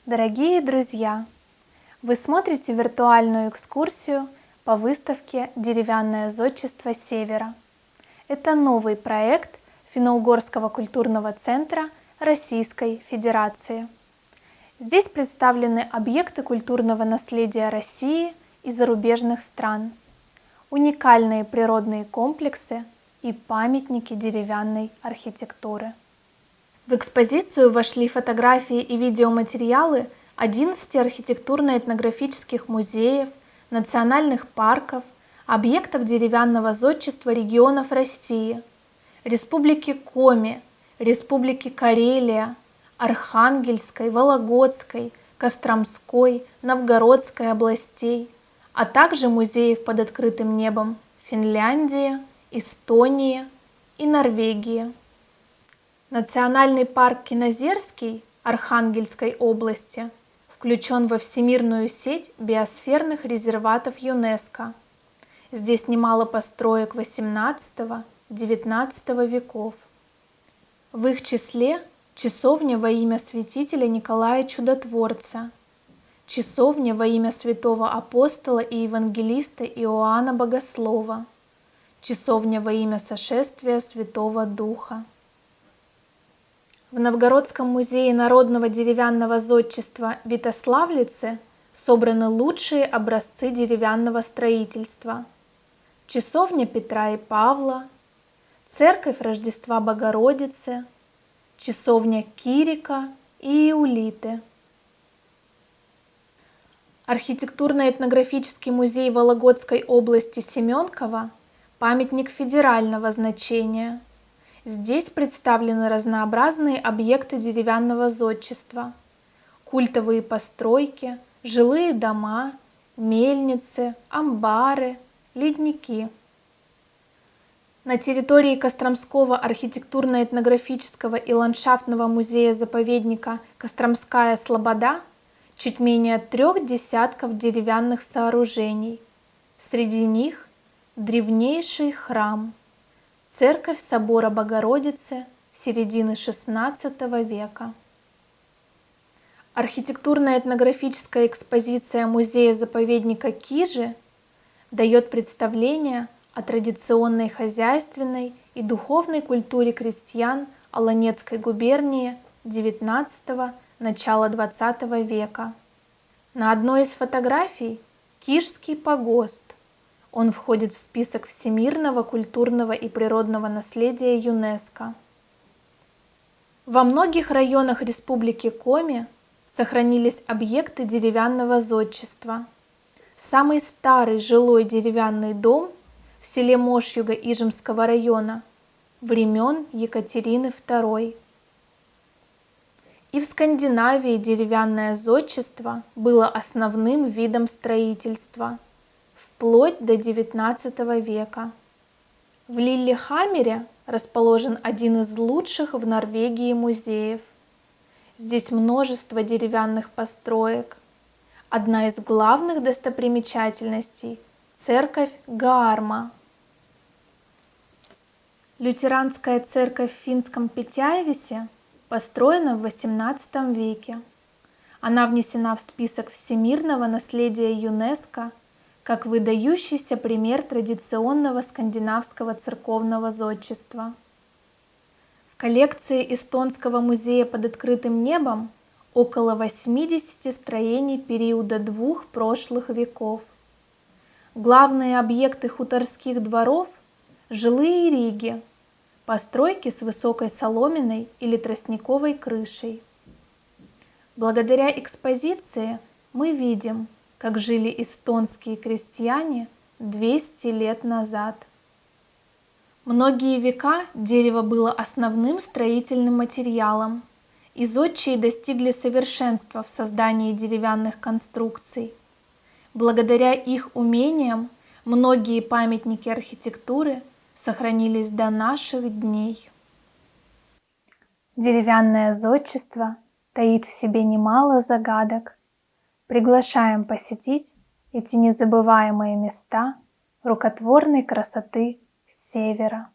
Дорогие друзья! Вы смотрите виртуальную экскурсию по выставке «Деревянное зодчество Севера». Это новый проект Финно-Угорского культурного центра Российской Федерации. Здесь представлены объекты культурного наследия России и зарубежных стран, уникальные природные комплексы и памятники деревянной архитектуры. В экспозицию вошли фотографии и видеоматериалы 11 архитектурно-этнографических музеев, национальных парков, объектов деревянного зодчества регионов России, Республики Коми, Республики Карелия, Архангельской, Вологодской, Костромской, Новгородской областей, а также музеев под открытым небом Финляндии, Эстонии и Норвегии. Национальный парк Кинозерский Архангельской области включен во всемирную сеть биосферных резерватов ЮНЕСКО. Здесь немало построек XVIII-XIX веков. В их числе часовня во имя святителя Николая Чудотворца, часовня во имя святого апостола и евангелиста Иоанна Богослова, часовня во имя сошествия Святого Духа. В Новгородском музее народного деревянного зодчества Витославлице собраны лучшие образцы деревянного строительства. Часовня Петра и Павла, церковь Рождества Богородицы, часовня Кирика и Иулиты. Архитектурно-этнографический музей Вологодской области Семенково – памятник федерального значения. Здесь представлены разнообразные объекты деревянного зодчества, культовые постройки, жилые дома, мельницы, амбары, ледники. На территории Костромского архитектурно-этнографического и ландшафтного музея-заповедника Костромская Слобода чуть менее 3 десятков деревянных сооружений. Среди них древнейший храм, церковь собора Богородицы середины XVI века. Архитектурно-этнографическая экспозиция музея-заповедника Кижи дает представление о традиционной хозяйственной и духовной культуре крестьян Олонецкой губернии XIX – начала XX века. На одной из фотографий Кижский погост. Он входит в список всемирного культурного и природного наследия ЮНЕСКО. Во многих районах Республики Коми сохранились объекты деревянного зодчества. Самый старый жилой деревянный дом в селе Мошьюга Ижемского района времен Екатерины II. И в Скандинавии деревянное зодчество было основным видом строительства вплоть до XIX века. В Лиллехаммере расположен один из лучших в Норвегии музеев. Здесь множество деревянных построек. Одна из главных достопримечательностей – церковь Гаарма. Лютеранская церковь в финском Питяевисе построена в XVIII веке. Она внесена в список всемирного наследия ЮНЕСКО как выдающийся пример традиционного скандинавского церковного зодчества. В коллекции Эстонского музея под открытым небом около 80 строений периода 2 прошлых веков. Главные объекты хуторских дворов – жилые риги, постройки с высокой соломенной или тростниковой крышей. Благодаря экспозиции мы видим, как жили эстонские крестьяне 200 лет назад. Многие века дерево было основным строительным материалом, и зодчие достигли совершенства в создании деревянных конструкций. Благодаря их умениям многие памятники архитектуры сохранились до наших дней. Деревянное зодчество таит в себе немало загадок. Приглашаем посетить эти незабываемые места рукотворной красоты Севера.